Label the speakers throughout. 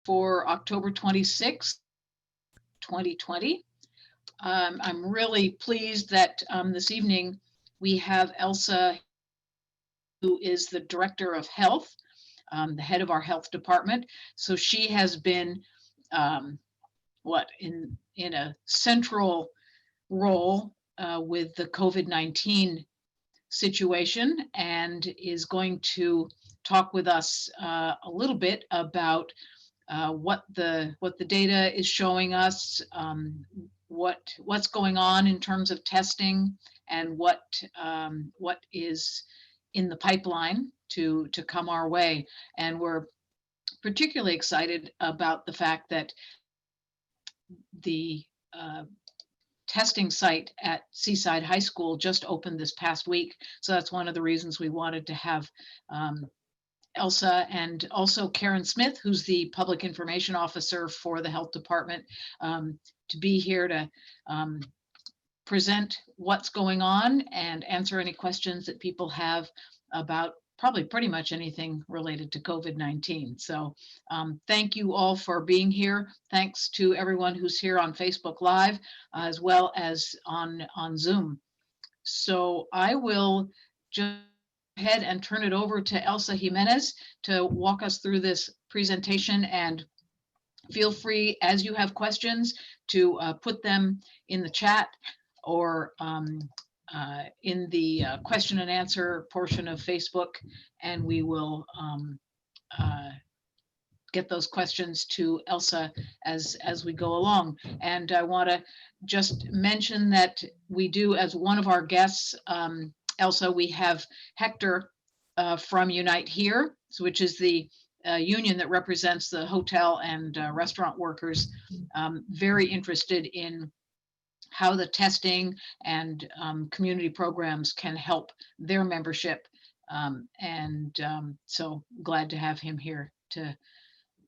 Speaker 1: for October 26th, 2020. I'm really pleased that this evening we have Elsa, who is the Director of Health, the head of our health department. So she has been in a central role with the COVID-19 situation, and is going to talk with us a little bit about what the data is showing us, what's going on in terms of testing, and what is in the pipeline to come our way. And we're particularly excited about the fact that the testing site at Seaside High School just opened this past week. So that's one of the reasons we wanted to have Elsa, and also Karen Smith, who's the public information officer for the health department, to be here to present what's going on and answer any questions that people have about probably pretty much anything related to COVID-19. So thank you all for being here. Thanks to everyone who's here on Facebook Live, as well as on Zoom. So I will just go ahead and turn it over to Elsa Jimenez to walk us through this presentation, and feel free, as you have questions, to put them in the chat or in the question and answer portion of Facebook, and we will get those questions to Elsa as we go along. And I want to just mention that we do, as one of our guests, Elsa, we have Hector from Unite Here, which is the union that represents the hotel and restaurant workers, very interested in how the testing and community programs can help their membership. So glad to have him here to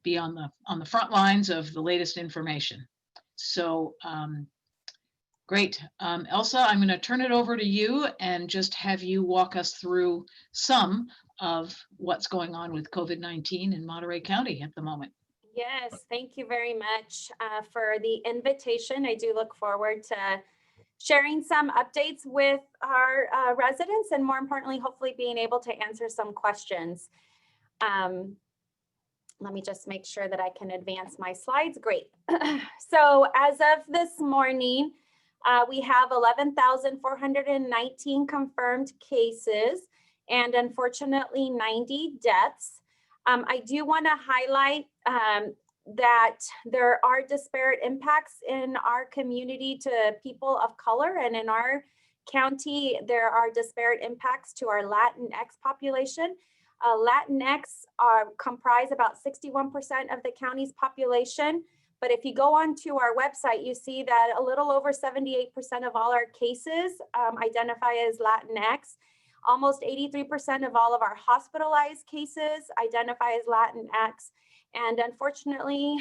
Speaker 1: be on the front lines of the latest information. So great. Elsa, I'm going to turn it over to you and just have you walk us through some of what's going on with COVID-19 in Monterey County at the moment.
Speaker 2: Yes, thank you very much for the invitation. I do look forward to sharing some updates with our residents, and more importantly, hopefully being able to answer some questions. Let me just make sure that I can advance my slides. Great. So as of this morning, we have 11,419 confirmed cases and unfortunately 90 deaths. I do want to highlight that there are disparate impacts in our community to people of color, and in our county, there are disparate impacts to our Latinx population. Latinx comprise about 61% of the county's population, but if you go onto our website, you see that a little over 78% of all our cases identify as Latinx. Almost 83% of all of our hospitalized cases identify as Latinx. And unfortunately,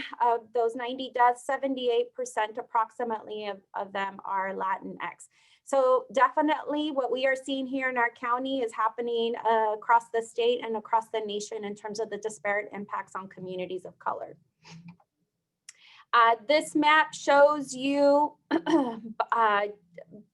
Speaker 2: those 90 deaths, 78% approximately of them are Latinx. So definitely what we are seeing here in our county is happening across the state and across the nation in terms of the disparate impacts on communities of color. This map shows you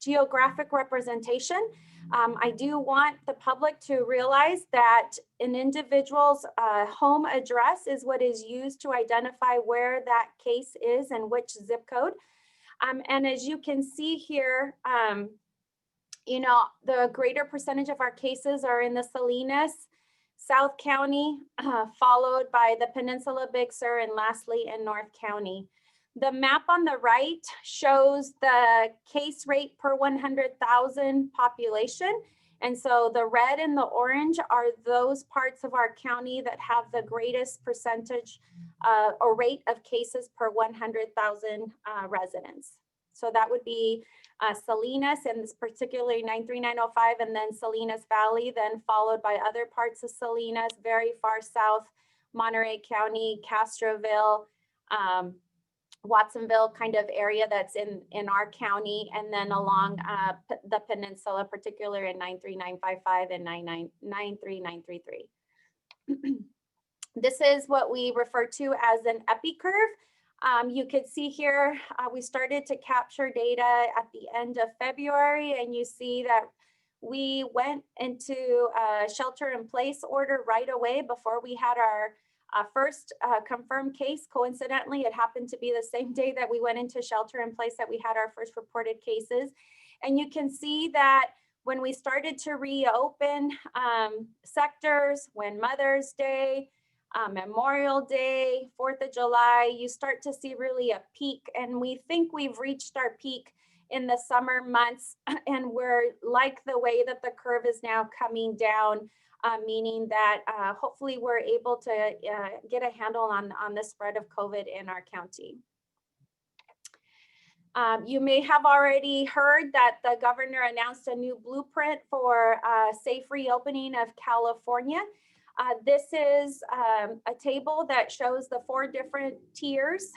Speaker 2: geographic representation. I do want the public to realize that an individual's home address is what is used to identify where that case is and which zip code. And as you can see here, you know, the greater percentage of our cases are in the Salinas, South County, followed by the Peninsula Big Sur, and lastly in North County. The map on the right shows the case rate per 100,000 population. And so the red and the orange are those parts of our county that have the greatest percentage or rate of cases per 100,000 residents. So that would be Salinas, and this particularly 93905, and then Salinas Valley, then followed by other parts of Salinas, very far south, Monterey County, Castroville, Watsonville kind of area that's in our county, and then along the peninsula, particularly in 93955 and 93933. This is what we refer to as an epi curve. You could see here, we started to capture data at the end of February, and you see that we went into a shelter in place order right away before we had our first confirmed case. Coincidentally, it happened to be the same day that we went into shelter in place that we had our first reported cases. And you can see that when we started to reopen sectors, when Mother's Day, Memorial Day, 4th of July, you start to see really a peak. And we think we've reached our peak in the summer months. And we're like the way that the curve is now coming down, meaning that hopefully we're able to get a handle on the spread of COVID in our county. You may have already heard that the governor announced a new blueprint for safe reopening of California. This is a table that shows the 4 different tiers.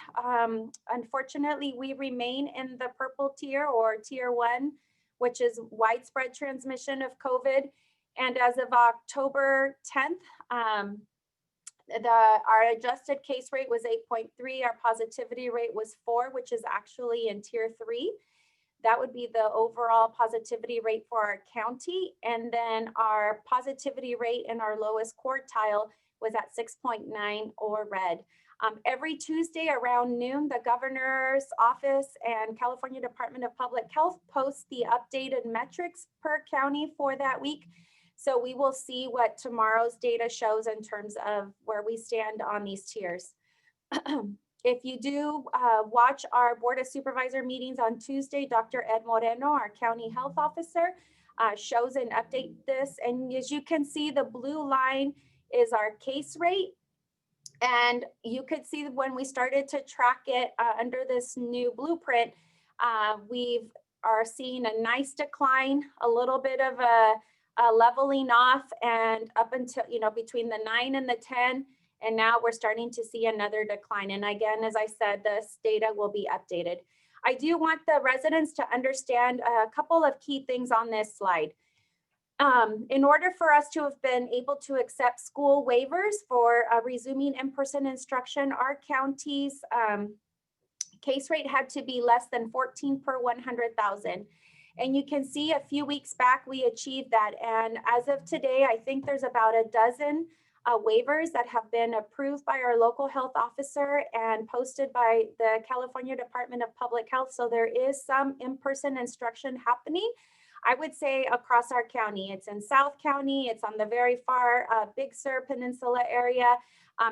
Speaker 2: Unfortunately, we remain in the purple tier, or tier 1, which is widespread transmission of COVID. And as of October 10th, our adjusted case rate was 8.3. Our positivity rate was 4, which is actually in tier 3. That would be the overall positivity rate for our county. And then our positivity rate in our lowest quartile was at 6.9, or red. Every Tuesday around noon, the governor's office and California Department of Public Health post the updated metrics per county for that week. So we will see what tomorrow's data shows in terms of where we stand on these tiers. If you do watch our Board of Supervisor meetings on Tuesday, Dr. Ed Moreno, our county health officer, shows and update this. And as you can see, the blue line is our case rate. And you could see when we started to track it under this new blueprint, we are seeing a nice decline, a little bit of a leveling off, and up until, between the 9 and the 10. And now we're starting to see another decline. And again, as I said, this data will be updated. I do want the residents to understand a couple of key things on this slide. In order for us to have been able to accept school waivers for resuming in-person instruction, our county's case rate had to be less than 14 per 100,000. And you can see a few weeks back, we achieved that. And as of today, I think there's about a dozen waivers that have been approved by our local health officer and posted by the California Department of Public Health. So there is some in-person instruction happening, I would say, across our county. It's in South County, it's on the very far Big Sur Peninsula area.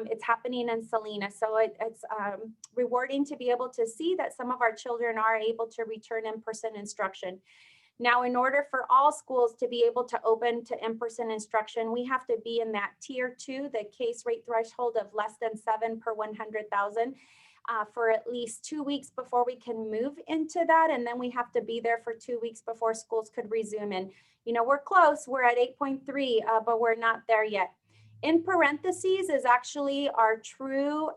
Speaker 2: It's happening in Salinas. So it's rewarding to be able to see that some of our children are able to return in-person instruction. Now, in order for all schools to be able to open to in-person instruction, we have to be in that tier 2, the case rate threshold of less than 7 per 100,000 for at least 2 weeks before we can move into that. And then we have to be there for 2 weeks before schools could resume. And, we're close, we're at 8.3, but we're not there yet. In parentheses is actually our true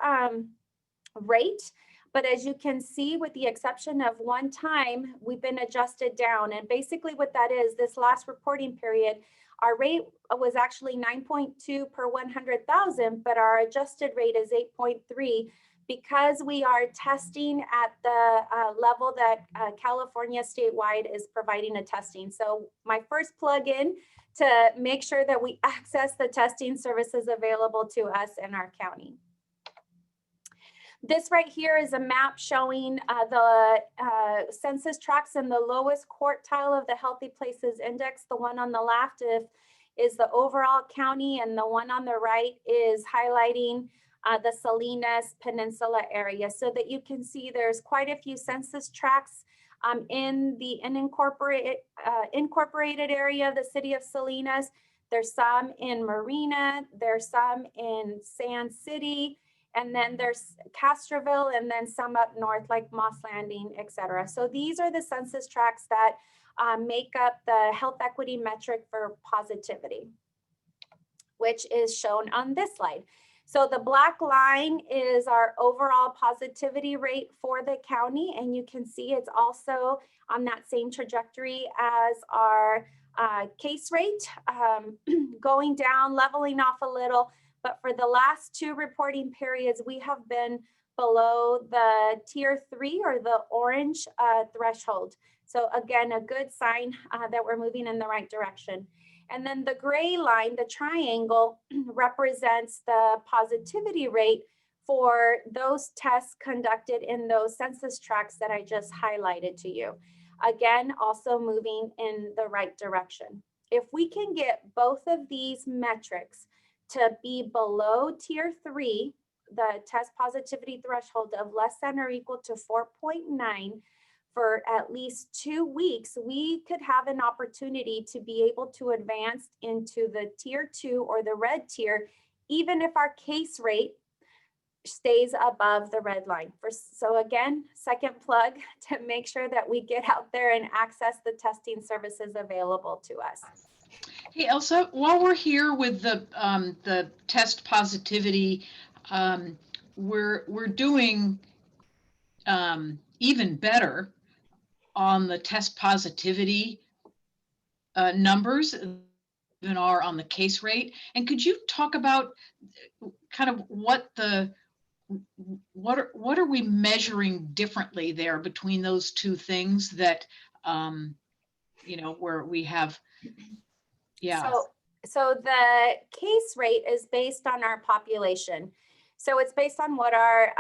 Speaker 2: rate. But as you can see, with the exception of one time, we've been adjusted down. And basically what that is, this last reporting period, our rate was actually 9.2 per 100,000, but our adjusted rate is 8.3 because we are testing at the level that California statewide is providing a testing. So my first plug-in to make sure that we access the testing services available to us in our county. This right here is a map showing the census tracts in the lowest quartile of the Healthy Places Index. The one on the left is the overall county, and the one on the right is highlighting the Salinas Peninsula area, so that you can see there's quite a few census tracts in the incorporated area of the city of Salinas. There's some in Marina, there's some in Sand City, and then there's Castroville, and then some up north like Moss Landing, etc. So these are the census tracts that make up the health equity metric for positivity, which is shown on this slide. So the black line is our overall positivity rate for the county, and you can see it's also on that same trajectory as our case rate, going down, leveling off a little, But for the last 2 reporting periods, we have been below the tier 3 or the orange threshold. So again, a good sign that we're moving in the right direction. And then the gray line, the triangle, represents the positivity rate for those tests conducted in those census tracts that I just highlighted to you. Again, also moving in the right direction. If we can get both of these metrics to be below tier 3, the test positivity threshold of less than or equal to 4.9 for at least 2 weeks, we could have an opportunity to be able to advance into the tier 2 or the red tier, even if our case rate stays above the red line. So again, second plug to make sure that we get out there and access the testing services available to us.
Speaker 1: Hey, Elsa, while we're here with the test positivity, we're doing even better on the test positivity numbers than are on the case rate. And could you talk about kind of what are we measuring differently there between those two things that where we have
Speaker 2: So the case rate is based on our population. So it's based on what our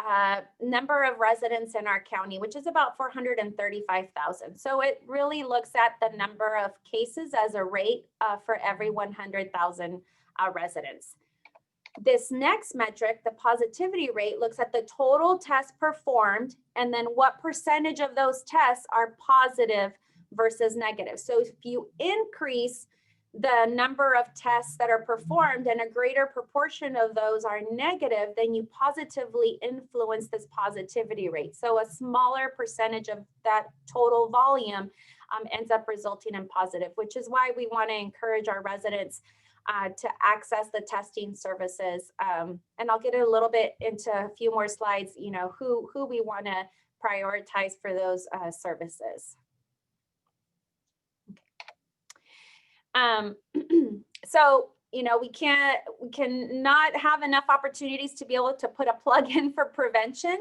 Speaker 2: number of residents in our county, which is about 435,000. So it really looks at the number of cases as a rate for every 100,000 residents. This next metric, the positivity rate, looks at the total tests performed and then what percentage of those tests are positive versus negative. So if you increase the number of tests that are performed and a greater proportion of those are negative, then you positively influence this positivity rate. So a smaller percentage of that total volume ends up resulting in positive, which is why we want to encourage our residents to access the testing services. And I'll get a little bit into a few more slides, who we want to prioritize for those services. So, we cannot have enough opportunities to be able to put a plug in for prevention.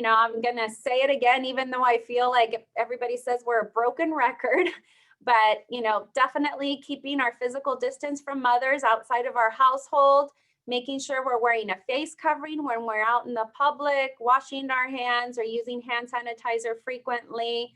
Speaker 2: I'm going to say it again, even though I feel like everybody says we're a broken record, but, definitely keeping our physical distance from others outside of our household, making sure we're wearing a face covering when we're out in the public, washing our hands or using hand sanitizer frequently.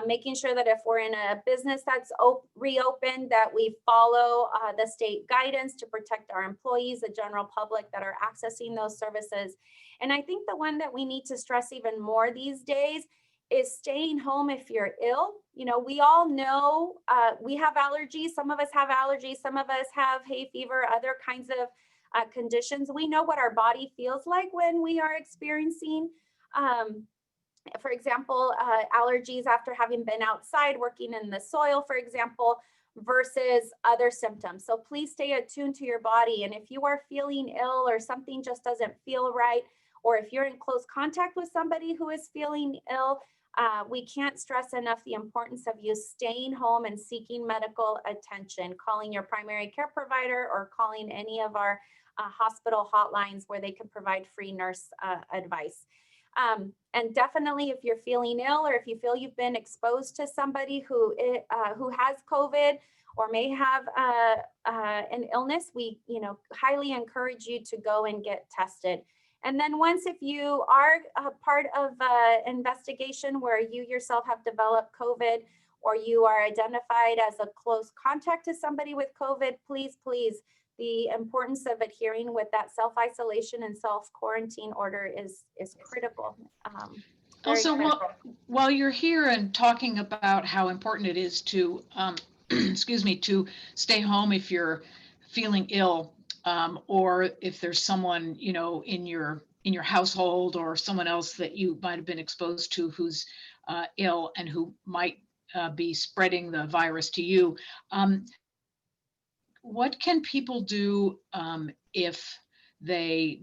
Speaker 2: Making sure that if we're in a business that's reopened, that we follow the state guidance to protect our employees, the general public that are accessing those services. And I think the one that we need to stress even more these days is staying home if you're ill. We all know we have allergies. Some of us have allergies. Some of us have hay fever, other kinds of conditions. We know what our body feels like when we are experiencing for example, allergies after having been outside working in the soil, for example, versus other symptoms. So please stay attuned to your body. And if you are feeling ill or something just doesn't feel right, or if you're in close contact with somebody who is feeling ill, we can't stress enough the importance of you staying home and seeking medical attention, calling your primary care provider or calling any of our hospital hotlines where they can provide free nurse advice. And definitely if you're feeling ill or if you feel you've been exposed to somebody who has COVID or may have an illness, we highly encourage you to go and get tested. And then if you are a part of an investigation where you yourself have developed COVID or you are identified as a close contact to somebody with COVID, please, the importance of adhering with that self-isolation and self-quarantine order is critical.
Speaker 1: Also,
Speaker 2: critical.
Speaker 1: While you're here and talking about how important it is to, to stay home if you're feeling ill, or if there's someone, in your household or someone else that you might have been exposed to who's ill and who might be spreading the virus to you. What can people do if they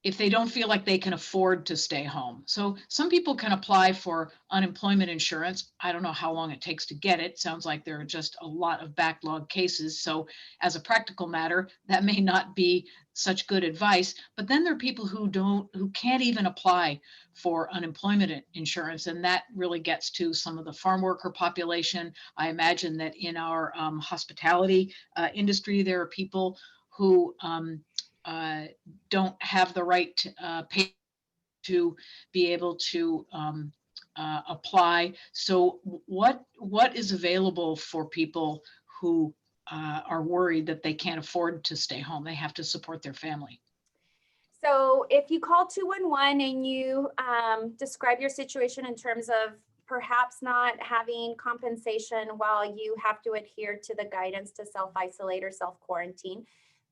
Speaker 1: if they don't feel like they can afford to stay home. So some people can apply for unemployment insurance. I don't know how long it takes to get it. Sounds like there are just a lot of backlog cases. So as a practical matter, that may not be such good advice. But then there are people who can't even apply for unemployment insurance. And that really gets to some of the farm worker population. I imagine that in our hospitality industry, there are people who uh, don't have the right pay to be able to apply. So what is available for people who are worried that they can't afford to stay home? They have to support their family.
Speaker 2: So if you call 211 and you describe your situation in terms of perhaps not having compensation while you have to adhere to the guidance to self-isolate or self-quarantine,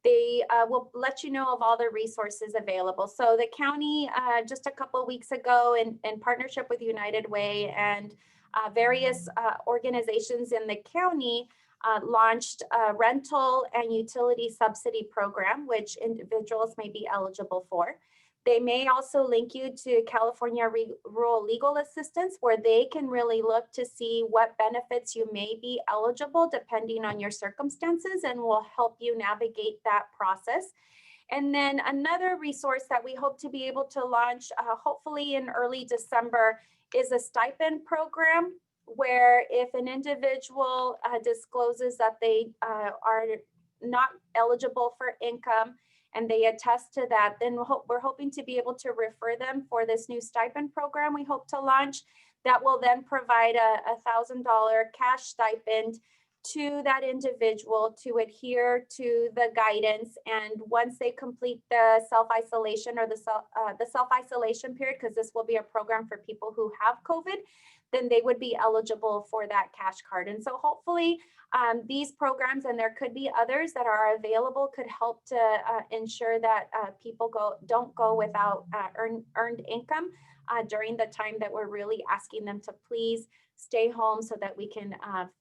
Speaker 2: they will let you know of all the resources available. So the county, just a couple of weeks ago, in partnership with United Way and various organizations in the county, launched a rental and utility subsidy program, which individuals may be eligible for. They may also link you to California Rural Legal Assistance, where they can really look to see what benefits you may be eligible depending on your circumstances, and will help you navigate that process. And then another resource that we hope to be able to launch, hopefully in early December, is a stipend program, where if an individual discloses that they are not eligible for income and they attest to that, then we're hoping to be able to refer them for this new stipend program we hope to launch that will then provide a $1,000 cash stipend to that individual to adhere to the guidance. And once they complete the self-isolation or the self-isolation period, because this will be a program for people who have COVID, then they would be eligible for that cash card. And so hopefully these programs, and there could be others that are available, could help to ensure that people don't go without earned income during the time that we're really asking them to please stay home, so that we can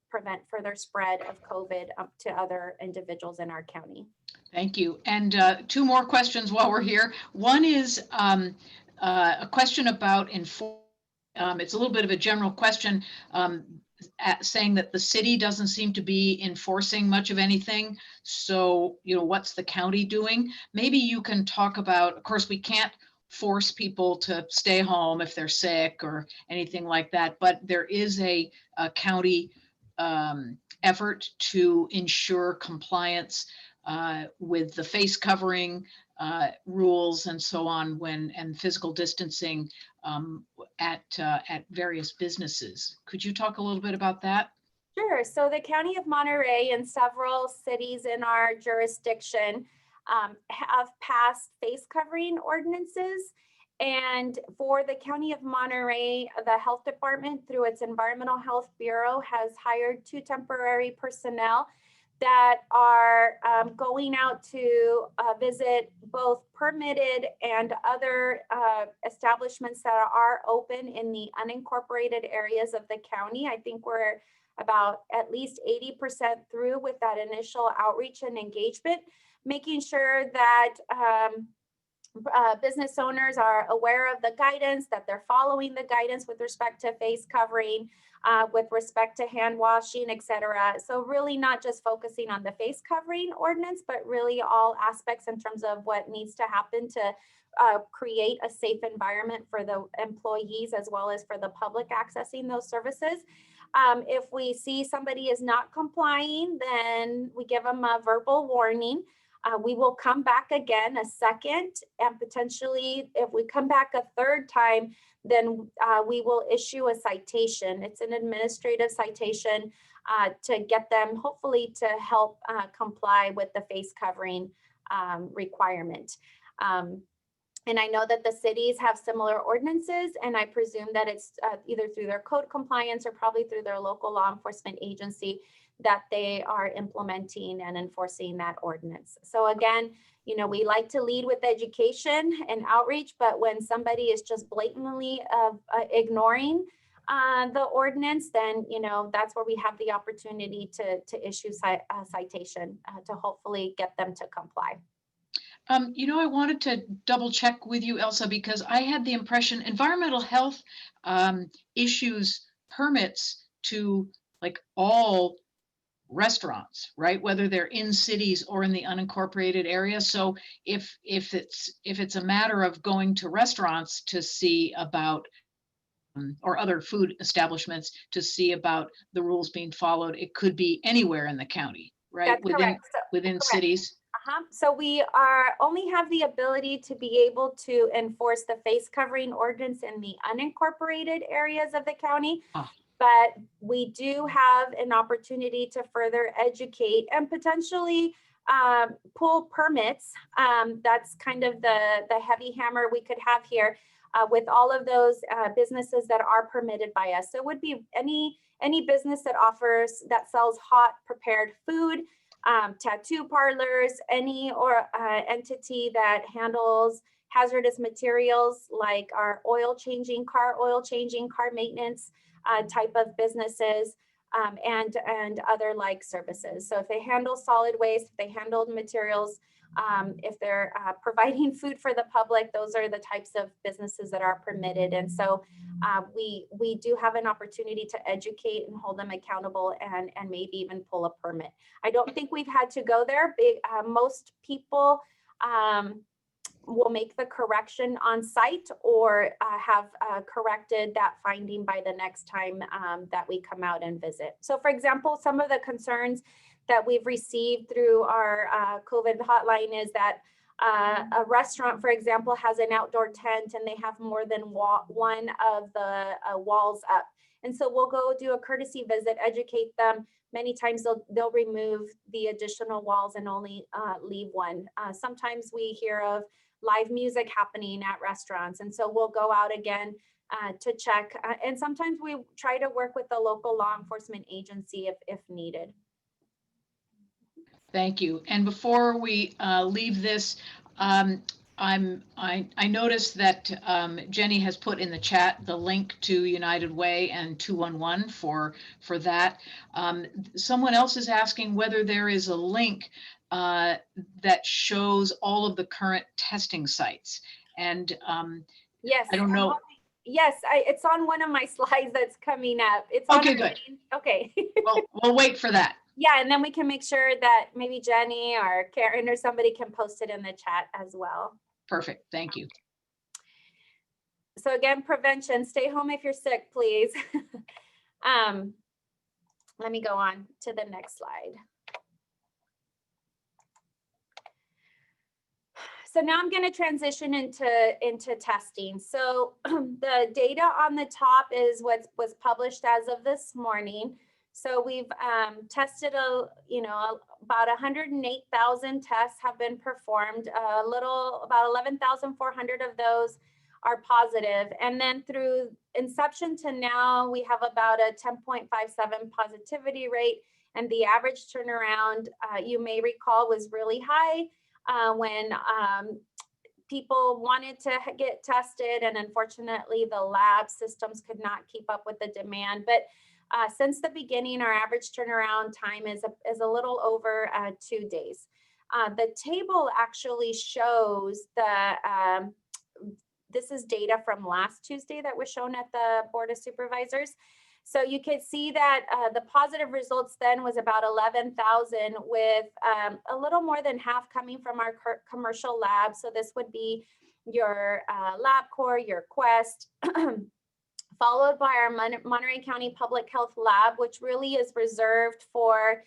Speaker 2: prevent further spread of COVID to other individuals in our county.
Speaker 1: Thank you. And two more questions while we're here. One is a question about it's a little bit of a general question, saying that the city doesn't seem to be enforcing much of anything. So, what's the county doing? Maybe you can talk about, of course, we can't force people to stay home if they're sick or anything like that, but there is a county effort to ensure compliance with the face covering rules and so on, and physical distancing at various businesses. Could you talk a little bit about that?
Speaker 2: Sure. So the County of Monterey and several cities in our jurisdiction have passed face covering ordinances. And for the County of Monterey, the Health Department, through its Environmental Health Bureau, has hired 2 temporary personnel that are going out to visit both permitted and other establishments that are open in the unincorporated areas of the county. I think we're about at least 80% through with that initial outreach and engagement, making sure that business owners are aware of the guidance, that they're following the guidance with respect to face covering, with respect to hand washing, et cetera. So really not just focusing on the face covering ordinance, but really all aspects in terms of what needs to happen to create a safe environment for the employees as well as for the public accessing those services. If we see somebody is not complying, then we give them a verbal warning. We will come back again a second, and potentially if we come back a third time, then we will issue a citation. It's an administrative citation to get them hopefully to help comply with the face covering requirement. And I know that the cities have similar ordinances, and I presume that it's either through their code compliance or probably through their local law enforcement agency that they are implementing and enforcing that ordinance. So again, we like to lead with education and outreach, but when somebody is just blatantly ignoring the ordinance, then that's where we have the opportunity to issue a citation to hopefully get them to comply.
Speaker 1: I wanted to double check with you, Elsa, because I had the impression environmental health issues permits to like all restaurants, right? Whether they're in cities or in the unincorporated area. So if it's a matter of going to restaurants to see about or other food establishments to see about the rules being followed, it could be anywhere in the county, right?
Speaker 2: That's
Speaker 1: Within
Speaker 2: correct. So,
Speaker 1: within
Speaker 2: correct.
Speaker 1: cities.
Speaker 2: So we are only have the ability to be able to enforce the face covering ordinance in the unincorporated areas of the county.
Speaker 1: Ah,
Speaker 2: But we do have an opportunity to further educate and potentially pull permits. That's kind of the heavy hammer we could have here with all of those businesses that are permitted by us. So it would be any business that sells hot prepared food, tattoo parlors, any or entity that handles hazardous materials like our car oil changing, car maintenance type of businesses, and other like services. So if they handle solid waste, if they handle materials, if they're providing food for the public, those are the types of businesses that are permitted. And so we do have an opportunity to educate and hold them accountable and maybe even pull a permit. I don't think we've had to go there. Most people will make the correction on site or have corrected that finding by the next time that we come out and visit. So for example, some of the concerns that we've received through our COVID hotline is that a restaurant, for example, has an outdoor tent and they have more than one of the walls up. And so we'll go do a courtesy visit, educate them. Many times they'll remove the additional walls and only leave one. Sometimes we hear of live music happening at restaurants. And so we'll go out again to check. And sometimes we try to work with the local law enforcement agency if needed.
Speaker 1: thank you. And before we leave this, I noticed that Jenny has put in the chat the link to United Way and 211 for that. Someone else is asking whether there is a link that shows all of the current testing sites. And
Speaker 2: yes,
Speaker 1: I don't know.
Speaker 2: Yes, it's on one of my slides that's coming up. It's on
Speaker 1: okay, good.
Speaker 2: Okay.
Speaker 1: We'll wait for that.
Speaker 2: Yeah, and then we can make sure that maybe Jenny or Karen or somebody can post it in the chat as well.
Speaker 1: Perfect, thank you.
Speaker 2: So again, prevention, stay home if you're sick, please. Let me go on to the next slide. So now I'm going to transition into testing. So the data on the top is what was published as of this morning. So we've tested about 108,000 tests have been performed. About 11,400 of those are positive. And then through inception to now, we have about a 10.57 positivity rate. And the average turnaround, you may recall, was really high when people wanted to get tested. And unfortunately, the lab systems could not keep up with the demand. But since the beginning, our average turnaround time is a little over 2 days. The table actually shows this is data from last Tuesday that was shown at the Board of Supervisors. So you could see that the positive results then was about 11,000 with a little more than half coming from our commercial lab. So this would be your LabCorp, your Quest, followed by our Monterey County Public Health Lab, which really is reserved for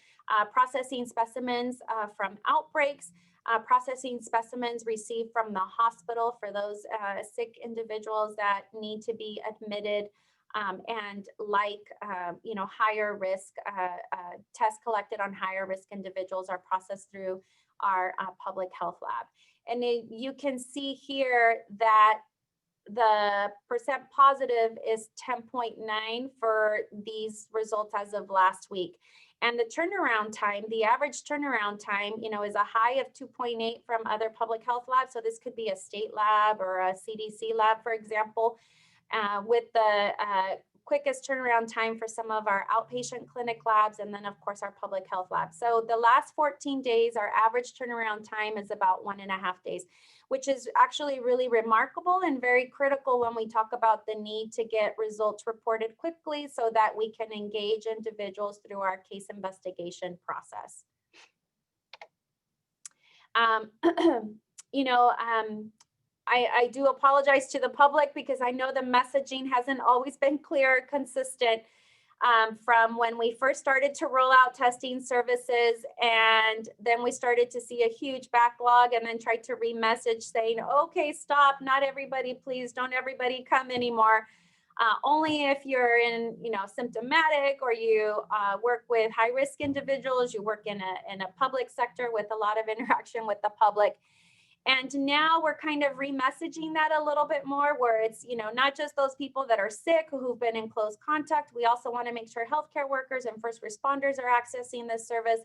Speaker 2: processing specimens from outbreaks, processing specimens received from the hospital for those sick individuals that need to be admitted, and higher risk tests collected on higher risk individuals are processed through our public health lab. And you can see here that the percent positive is 10.9 for these results as of last week. And the turnaround time, the average turnaround time, is a high of 2.8 from other public health labs. So this could be a state lab or a CDC lab, for example. With the quickest turnaround time for some of our outpatient clinic labs, and then of course our public health lab. So the last 14 days, our average turnaround time is about 1.5 days, which is actually really remarkable and very critical when we talk about the need to get results reported quickly so that we can engage individuals through our case investigation process. I do apologize to the public because I know the messaging hasn't always been clear or consistent from when we first started to roll out testing services, and then we started to see a huge backlog and then tried to re-message saying, okay, stop, not everybody, please don't everybody come anymore. Only if you're symptomatic, or you work with high-risk individuals, you work in a public sector with a lot of interaction with the public. And now we're kind of re-messaging that a little bit more, where it's, not just those people that are sick who've been in close contact. We also want to make sure healthcare workers and first responders are accessing this service,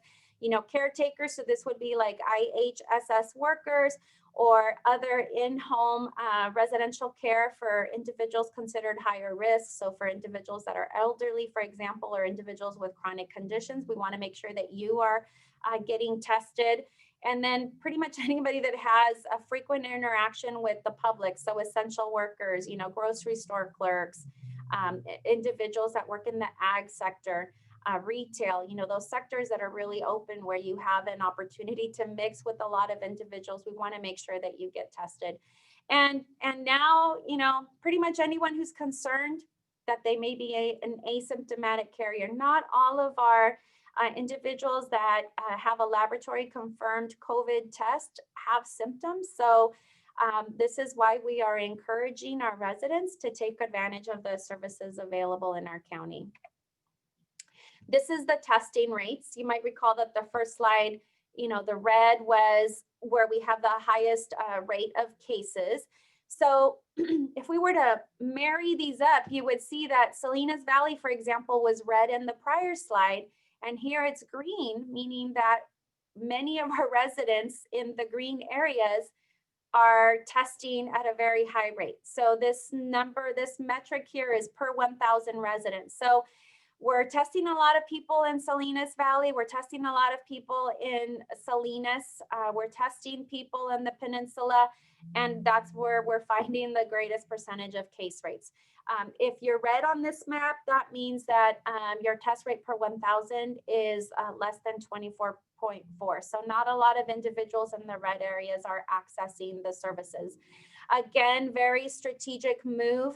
Speaker 2: caretakers. So this would be like IHSS workers or other in-home residential care for individuals considered higher risk. So for individuals that are elderly, for example, or individuals with chronic conditions, we want to make sure that you are getting tested. And then pretty much anybody that has a frequent interaction with the public. So essential workers, grocery store clerks, individuals that work in the ag sector, retail, those sectors that are really open where you have an opportunity to mix with a lot of individuals. We want to make sure that you get tested. And now, pretty much anyone who's concerned that they may be an asymptomatic carrier. Not all of our individuals that have a laboratory confirmed COVID test have symptoms. So this is why we are encouraging our residents to take advantage of the services available in our county. This is the testing rates. You might recall that the first slide, the red was where we have the highest rate of cases. So if we were to marry these up, you would see that Salinas Valley, for example, was red in the prior slide. And here it's green, meaning that many of our residents in the green areas are testing at a very high rate. So this metric here is per 1,000 residents. So we're testing a lot of people in Salinas Valley. We're testing a lot of people in Salinas. We're testing people in the peninsula. And that's where we're finding the greatest percentage of case rates. If you're red on this map, that means that your test rate per 1,000 is less than 24.4. So not a lot of individuals in the red areas are accessing the services. Again, very strategic move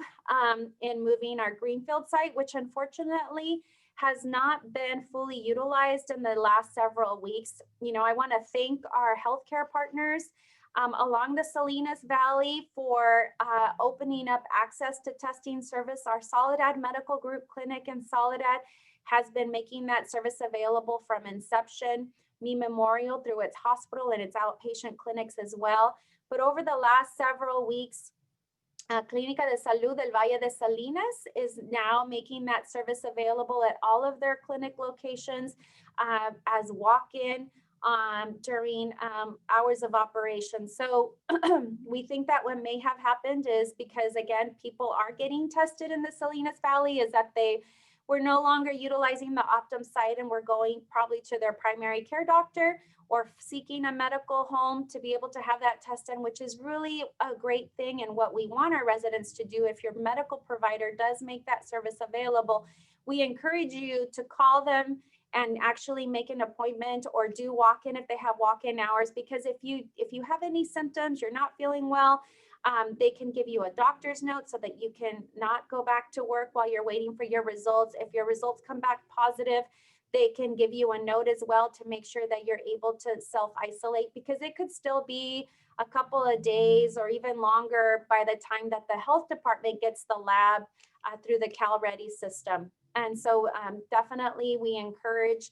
Speaker 2: in moving our Greenfield site, which unfortunately has not been fully utilized in the last several weeks. I want to thank our healthcare partners along the Salinas Valley for opening up access to testing service. Our Soledad Medical Group Clinic in Soledad has been making that service available from inception, Me Memorial through its hospital and its outpatient clinics as well. But over the last several weeks, Clínica de Salud del Valle de Salinas is now making that service available at all of their clinic locations as walk-in during hours of operation. So we think that what may have happened is because, again, people are getting tested in the Salinas Valley, is that they were no longer utilizing the Optum site and we're going probably to their primary care doctor or seeking a medical home to be able to have that test done, which is really a great thing and what we want our residents to do. If your medical provider does make that service available, we encourage you to call them and actually make an appointment or do walk-in if they have walk-in hours, because if you have any symptoms, you're not feeling well, they can give you a doctor's note so that you can not go back to work while you're waiting for your results. If your results come back positive, they can give you a note as well to make sure that you're able to self-isolate, because it could still be a couple of days or even longer by the time that the health department gets the lab through the CalReady system. And so definitely we encourage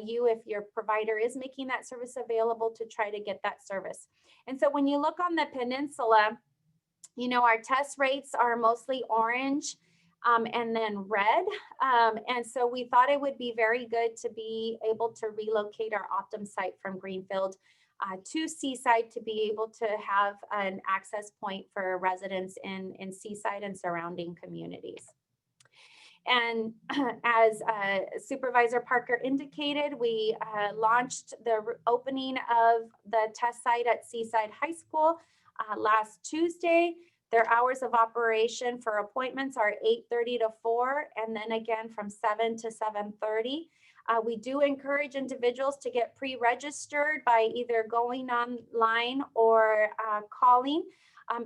Speaker 2: you, if your provider is making that service available, to try to get that service. And so when you look on the peninsula, our test rates are mostly orange and then red. And so we thought it would be very good to be able to relocate our Optum site from Greenfield to Seaside to be able to have an access point for residents in Seaside and surrounding communities. And as Supervisor Parker indicated, we launched the opening of the test site at Seaside High School last Tuesday. Their hours of operation for appointments are 8:30 to 4, and then again from 7 to 7:30. We do encourage individuals to get pre-registered by either going online or calling.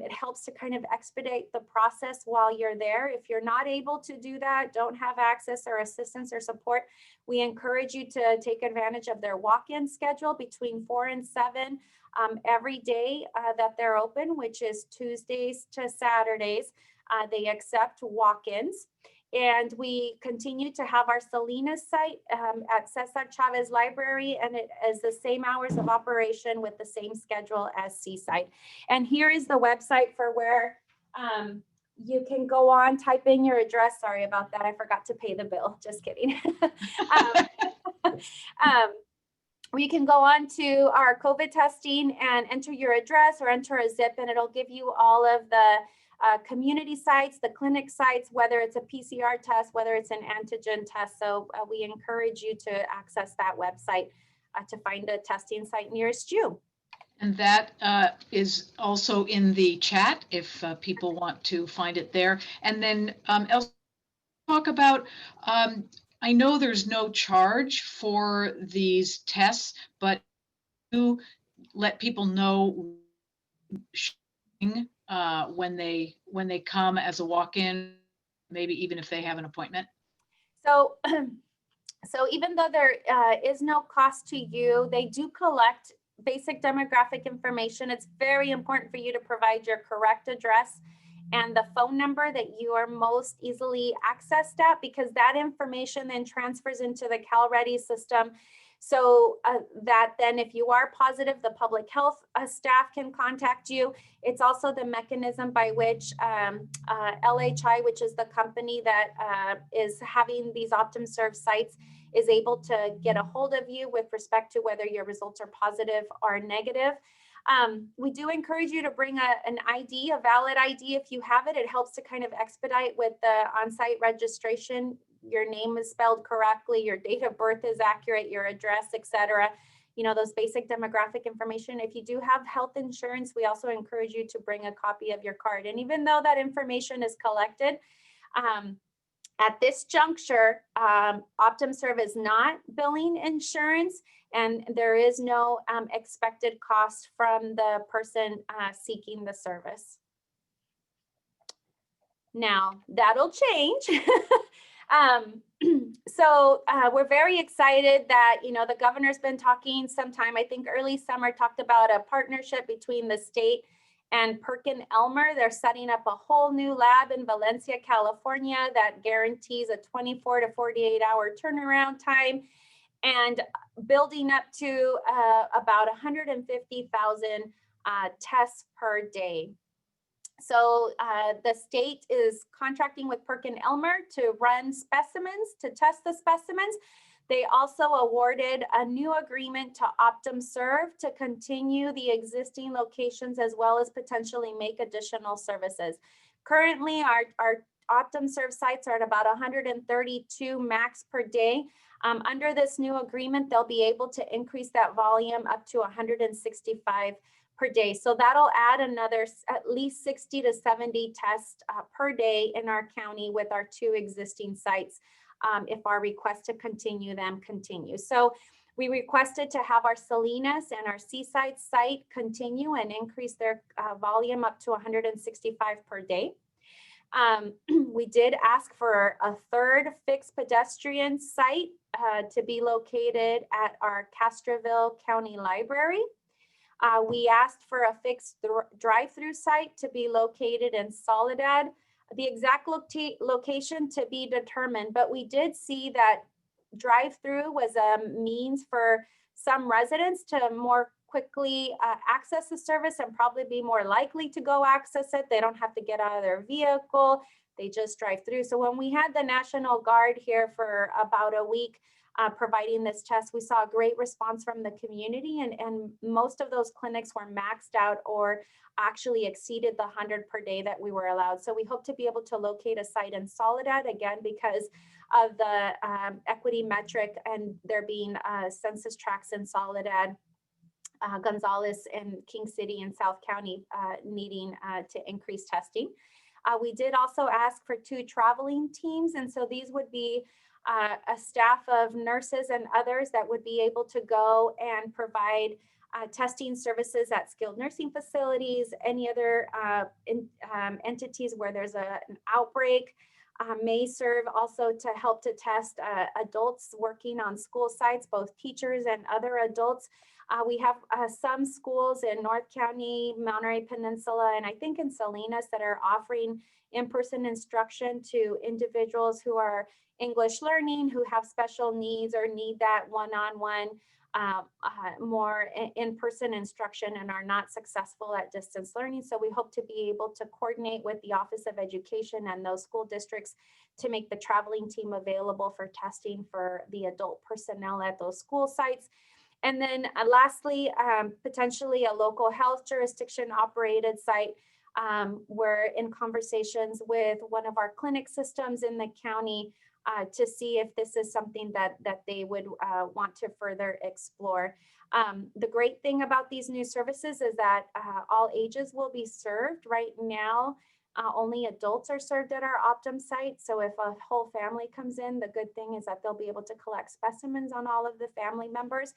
Speaker 2: It helps to kind of expedite the process while you're there. If you're not able to do that, don't have access or assistance or support, we encourage you to take advantage of their walk-in schedule between 4 and 7 every day that they're open, which is Tuesdays to Saturdays. They accept walk-ins. And we continue to have our Salinas site at Cesar Chavez Library, and it is the same hours of operation with the same schedule as Seaside. And here is the website for where you can go on, type in your address. Sorry about that. I forgot to pay the bill. Just kidding. We can go on to our COVID testing and enter your address or enter a zip, and it'll give you all of the community sites, the clinic sites, whether it's a PCR test, whether it's an antigen test. So we encourage you to access that website to find a testing site nearest you.
Speaker 1: And that is also in the chat if people want to find it there. And then Elsa, talk about, I know there's no charge for these tests, but do let people know when they come as a walk-in, maybe even if they have an appointment?
Speaker 2: So even though there is no cost to you, they do collect basic demographic information. It's very important for you to provide your correct address and the phone number that you are most easily accessed at, because that information then transfers into the CalReady system. So that then if you are positive, the public health staff can contact you. It's also the mechanism by which LHI, which is the company that is having these OptumServe sites, is able to get a hold of you with respect to whether your results are positive or negative. We do encourage you to bring an ID, a valid ID if you have it. It helps to kind of expedite with the on-site registration. Your name is spelled correctly, your date of birth is accurate, your address, etc. You know, those basic demographic information. If you do have health insurance, we also encourage you to bring a copy of your card. And even though that information is collected, at this juncture, OptumServe is not billing insurance, and there is no expected cost from the person seeking the service. Now, that'll change. So we're very excited that, you know, the governor's been talking sometime, I think early summer, talked about a partnership between the state and PerkinElmer. They're setting up a whole new lab in Valencia, California that guarantees a 24 to 48 hour turnaround time and building up to about 150,000 tests per day. So the state is contracting with PerkinElmer to run specimens, to test the specimens. They also awarded a new agreement to OptumServe to continue the existing locations as well as potentially make additional services. Currently, our OptumServe sites are at about 132 max per day. Under this new agreement, they'll be able to increase that volume up to 165 per day. So that'll add another at least 60 to 70 tests per day in our county with our 2 existing sites. If our request to continue them continues. So we requested to have our Salinas and our Seaside site continue and increase their volume up to 165 per day. We did ask for a 3rd fixed pedestrian site to be located at our Castroville County Library. We asked for a fixed drive-through site to be located in Soledad. The exact location to be determined, but we did see that drive-through was a means for some residents to more quickly access the service and probably be more likely to go access it. They don't have to get out of their vehicle. They just drive through. So when we had the National Guard here for about a week, providing this test. We saw a great response from the community, and most of those clinics were maxed out or actually exceeded the 100 per day that we were allowed. So we hope to be able to locate a site in Soledad, again, because of the equity metric and there being census tracts in Soledad, Gonzales, and King City and South County needing to increase testing. We did also ask for 2 traveling teams, and so these would be a staff of nurses and others that would be able to go and provide testing services at skilled nursing facilities, any other entities where there's an outbreak, may serve also to help to test adults working on school sites, both teachers and other adults. We have some schools in North County, Monterey Peninsula, and I think in Salinas that are offering in-person instruction to individuals who are English learning, who have special needs or need that one-on-one more in-person instruction and are not successful at distance learning. So we hope to be able to coordinate with the Office of Education and those school districts to make the traveling team available for testing for the adult personnel at those school sites. And then lastly, potentially a local health jurisdiction operated site. We're in conversations with one of our clinic systems in the county to see if this is something that they would want to further explore. The great thing about these new services is that all ages will be served. Right now, only adults are served at our Optum site. So if a whole family comes in, the good thing is that they'll be able to collect specimens on all of the family members.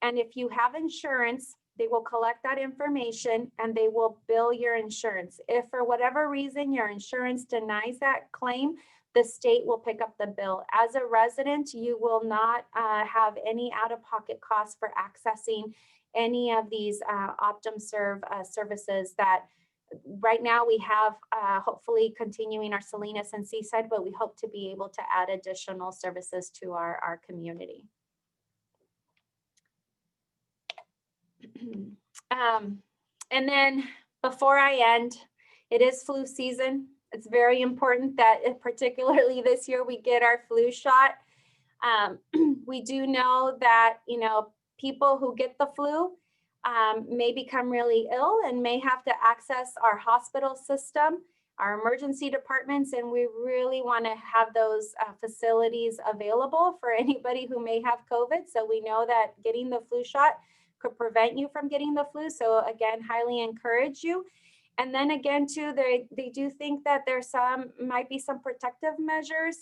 Speaker 2: And if you have insurance, they will collect that information and they will bill your insurance. If for whatever reason your insurance denies that claim, the state will pick up the bill. As a resident, you will not have any out-of-pocket costs for accessing any of these Optum Serve services that right now we have, hopefully continuing our Salinas and Seaside, but we hope to be able to add additional services to our community. And then before I end, it is flu season. It's very important that particularly this year we get our flu shot. We do know that, people who get the flu may become really ill and may have to access our hospital system, our emergency departments, and we really want to have those facilities available for anybody who may have COVID. So we know that getting the flu shot could prevent you from getting the flu. So again, highly encourage you. And then again, too, they do think that there's might be some protective measures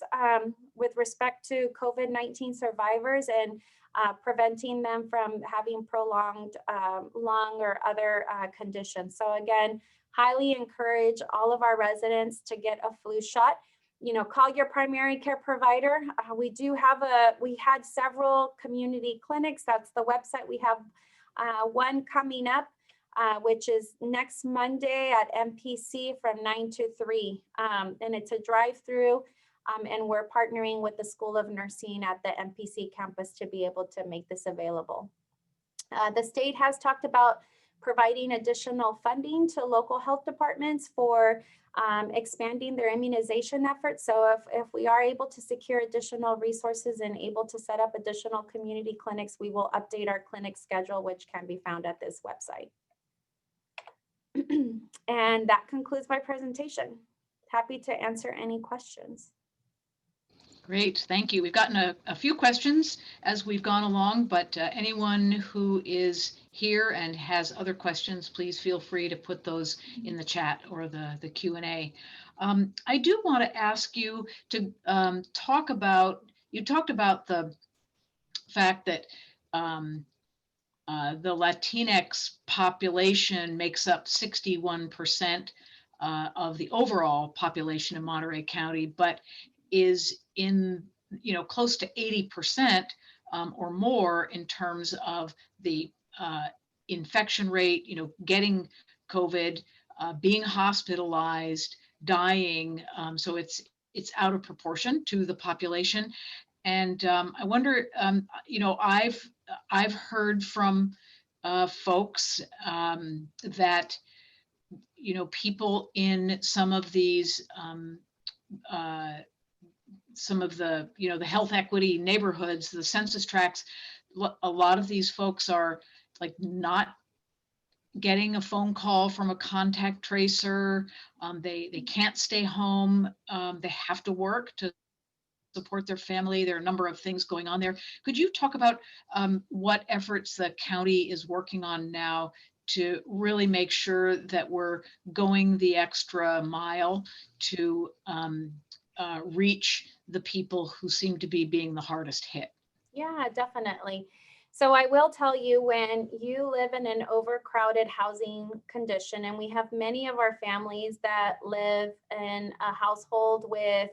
Speaker 2: with respect to COVID-19 survivors and preventing them from having prolonged lung or other conditions. So again, highly encourage all of our residents to get a flu shot. Call your primary care provider. We had several community clinics. That's the website. We have one coming up, which is next Monday at MPC from 9 to 3. And it's a drive-through, and we're partnering with the School of Nursing at the MPC campus to be able to make this available. The state has talked about providing additional funding to local health departments for expanding their immunization efforts. So if we are able to secure additional resources and able to set up additional community clinics, we will update our clinic schedule, which can be found at this website. And that concludes my presentation. Happy to answer any questions.
Speaker 1: Great, thank you. We've gotten a few questions as we've gone along, but anyone who is here and has other questions, please feel free to put those in the chat or the Q&A. I do want to ask you to talk about, you talked about the fact that the Latinx population makes up 61% of the overall population in Monterey County, but is in, close to 80% or more in terms of the infection rate, getting COVID, being hospitalized, dying. So it's out of proportion to the population. And I wonder, I've heard from folks that, people in some of these some of the, the health equity neighborhoods, the census tracts, a lot of these folks are like not getting a phone call from a contact tracer. They can't stay home. They have to work to support their family. There are a number of things going on there. Could you talk about what efforts the county is working on now to really make sure that we're going the extra mile to reach the people who seem to be being the hardest hit?
Speaker 2: Yeah, definitely. So I will tell you, when you live in an overcrowded housing condition, and we have many of our families that live in a household with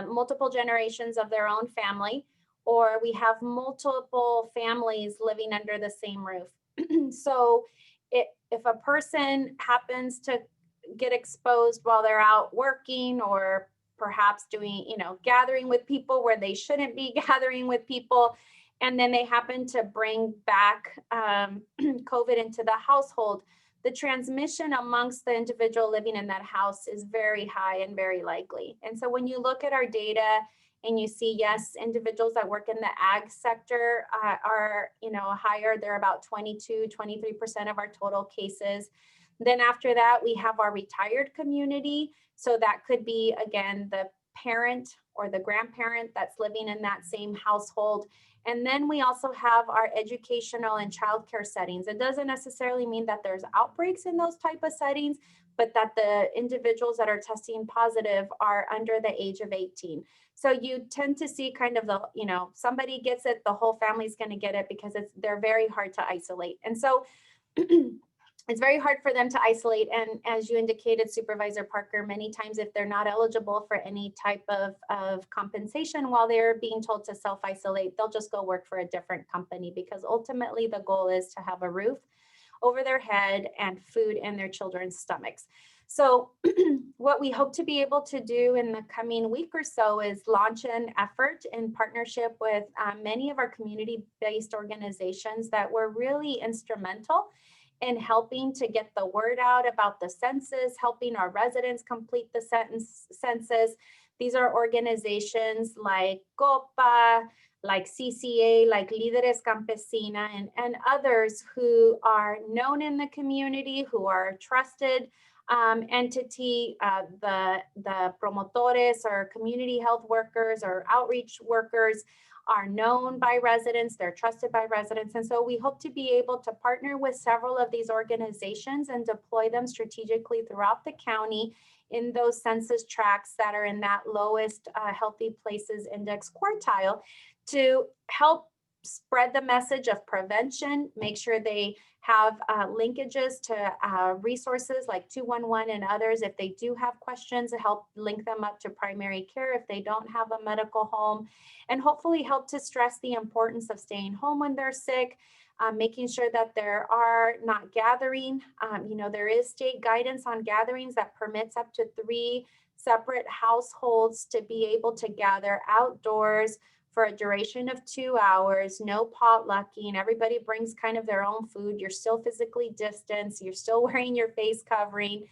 Speaker 2: multiple generations of their own family, or we have multiple families living under the same roof. So if a person happens to get exposed while they're out working, or perhaps doing, gathering with people where they shouldn't be gathering with people, and then they happen to bring back COVID into the household, the transmission amongst the individual living in that house is very high and very likely. And so when you look at our data and you see, yes, individuals that work in the ag sector are, higher, they're about 22-23% of our total cases. Then after that, we have our retired community. So that could be, again, the parent or the grandparent that's living in that same household. And then we also have our educational and childcare settings. It doesn't necessarily mean that there's outbreaks in those type of settings, but that the individuals that are testing positive are under the age of 18. So you tend to see kind of the, somebody gets it, the whole family's going to get it, because they're very hard to isolate. And so it's very hard for them to isolate. And as you indicated, Supervisor Parker, many times if they're not eligible for any type of compensation while they're being told to self-isolate, they'll just go work for a different company, because ultimately the goal is to have a roof over their head and food in their children's stomachs. So what we hope to be able to do in the coming week or so is launch an effort in partnership with many of our community-based organizations that were really instrumental in helping to get the word out about the census, helping our residents complete the census. These are organizations like COPA, like CCA, like Líderes Campesina, and others who are known in the community, who are trusted entity. The promotores, or community health workers, or outreach workers, are known by residents, they're trusted by residents. And so we hope to be able to partner with several of these organizations and deploy them strategically throughout the county in those census tracts that are in that lowest healthy places index quartile, to help spread the message of prevention, make sure they have linkages to resources like 211 and others. If they do have questions, to help link them up to primary care if they don't have a medical home, and hopefully help to stress the importance of staying home when they're sick, making sure that there are not gathering. There is state guidance on gatherings that permits up to 3 separate households to be able to gather outdoors for a duration of 2 hours, no potlucking. Everybody brings kind of their own food. You're still physically distanced. You're still wearing your face covering.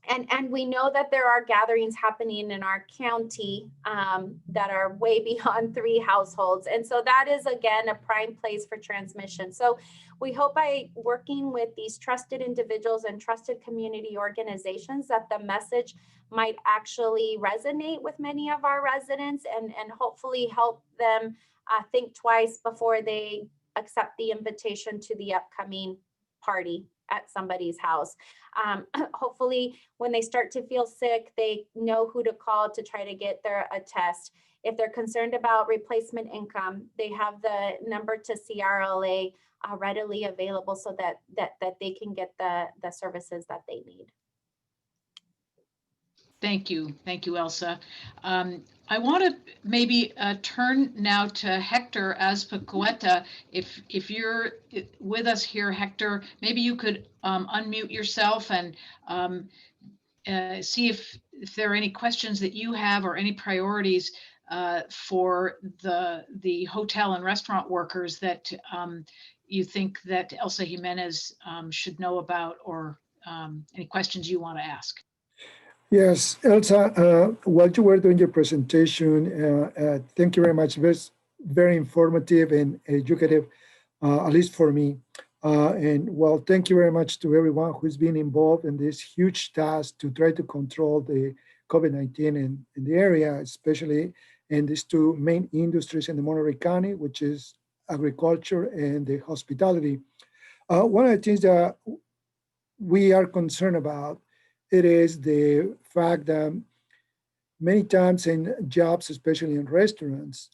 Speaker 2: And we know that there are gatherings happening in our county that are way beyond 3 households. And so that is, again, a prime place for transmission. So we hope by working with these trusted individuals and trusted community organizations that the message might actually resonate with many of our residents, and hopefully help them think twice before they accept the invitation to the upcoming party at somebody's house. Hopefully when they start to feel sick, they know who to call to try to get a test. If they're concerned about replacement income, they have the number to CRLA readily available, so that they can get the services that they need.
Speaker 1: Thank you, Elsa. I want to maybe turn now to Hector Azpilicueta. If you're with us here, Hector, maybe you could unmute yourself and see if there are any questions that you have, or any priorities for the hotel and restaurant workers that you think that Elsa Jimenez should know about, or any questions you want to ask.
Speaker 3: Yes, Elsa, while you were doing your presentation, thank you very much. It was very informative and educative, at least for me. And well, thank you very much to everyone who's been involved in this huge task to try to control the COVID-19 in the area, especially in these two main industries in the Monterey County, which is agriculture and the hospitality. One of the things that we are concerned about, it is the fact that many times in jobs, especially in restaurants,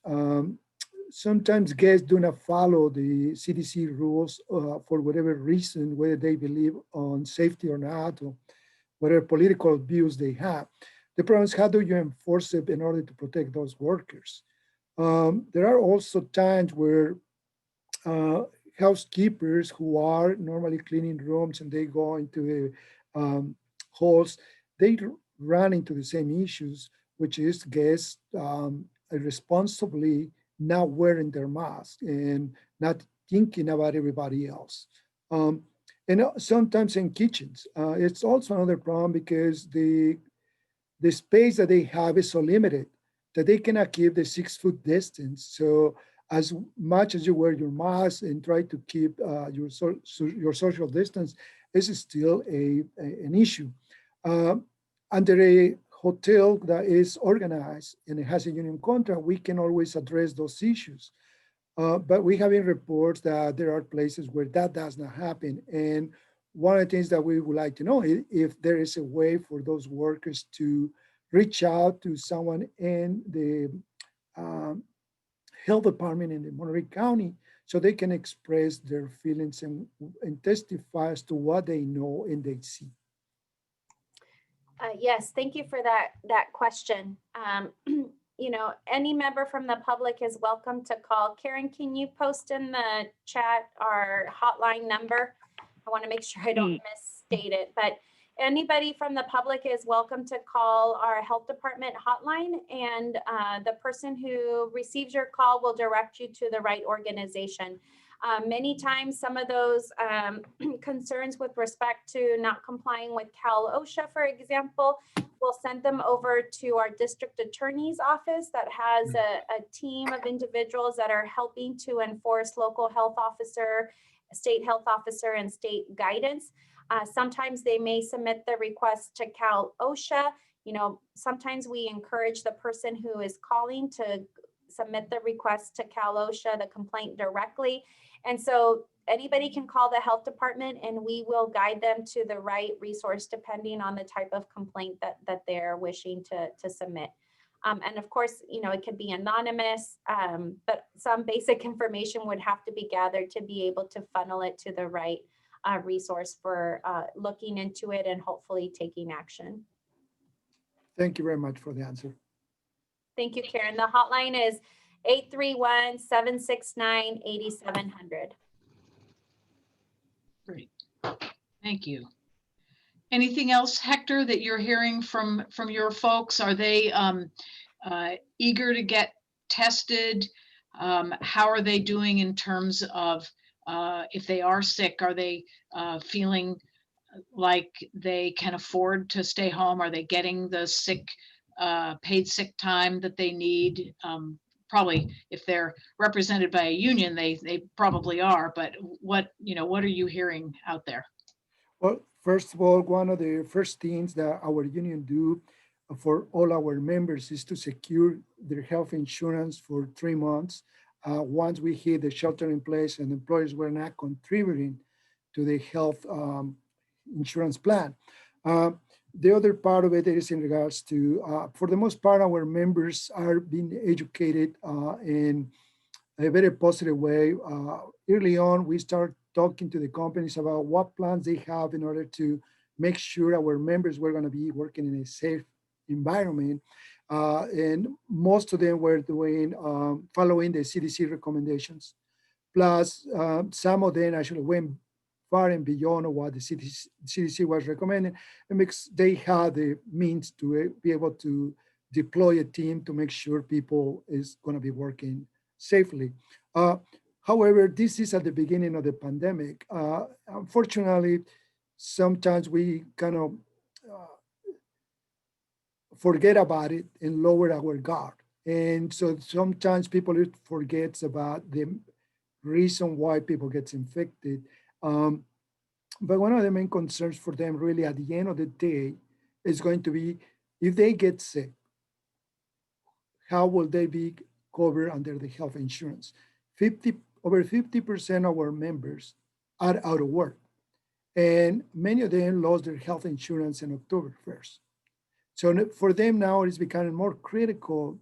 Speaker 3: sometimes guests do not follow the CDC rules for whatever reason, whether they believe on safety or not, or whatever political views they have. The problem is, how do you enforce it in order to protect those workers? There are also times where uh, housekeepers who are normally cleaning rooms and they go into the halls, they run into the same issues, which is guests irresponsibly not wearing their mask and not thinking about everybody else. And sometimes in kitchens, it's also another problem because the space that they have is so limited that they cannot keep the 6 foot distance. So as much as you wear your mask and try to keep your social distance, this is still an issue. Uh, Under a hotel that is organized and it has a union contract, we can always address those issues. But we have in reports that there are places where that does not happen. And one of the things that we would like to know is if there is a way for those workers to reach out to someone in the um, health department in the Monterey County so they can express their feelings and testify as to what they know and they see.
Speaker 2: Yes, thank you for that question. Any member from the public is welcome to call. Karen, can you post in the chat our hotline number? I want to make sure I don't misstate it, but anybody from the public is welcome to call our health department hotline, and the person who receives your call will direct you to the right organization. Many times, some of those concerns with respect to not complying with Cal OSHA, for example, we'll send them over to our district attorney's office that has a team of individuals that are helping to enforce local health officer, state health officer, and state guidance. Sometimes they may submit the request to Cal OSHA. Sometimes we encourage the person who is calling to submit the request to Cal OSHA, the complaint directly. And so anybody can call the health department and we will guide them to the right resource depending on the type of complaint that they're wishing to submit. And of course, it could be anonymous, but some basic information would have to be gathered to be able to funnel it to the right resource for looking into it and hopefully taking action.
Speaker 3: Thank you very much for the answer.
Speaker 2: Thank you, Karen. The hotline is 831-769-8700.
Speaker 1: Great. Thank you. Anything else, Hector, that you're hearing from your folks? Are they eager to get tested? How are they doing in terms of if they are sick? Are they feeling like they can afford to stay home? Are they getting the paid sick time that they need? Probably, if they're represented by a union, they probably are. But what are you hearing out there?
Speaker 3: Well, first of all, one of the first things that our union do for all our members is to secure their health insurance for 3 months. Once we hit the shelter in place and employers were not contributing to the health insurance plan. The other part of it is in regards to, for the most part, our members are being educated in a very positive way. Early on, we start talking to the companies about what plans they have in order to make sure our members were going to be working in a safe environment. And most of them were doing following the CDC recommendations. Plus, some of them actually went far and beyond what the CDC was recommending, and because they had the means to be able to deploy a team to make sure people is going to be working safely. However, this is at the beginning of the pandemic. Unfortunately, sometimes we kind of forget about it and lower our guard. And so sometimes people forgets about the reason why people get infected. Um, but one of the main concerns for them really at the end of the day is going to be if they get sick, how will they be covered under the health insurance? 50 over 50% of our members are out of work, and many of them lost their health insurance on October 1st. So for them now, it's becoming more critical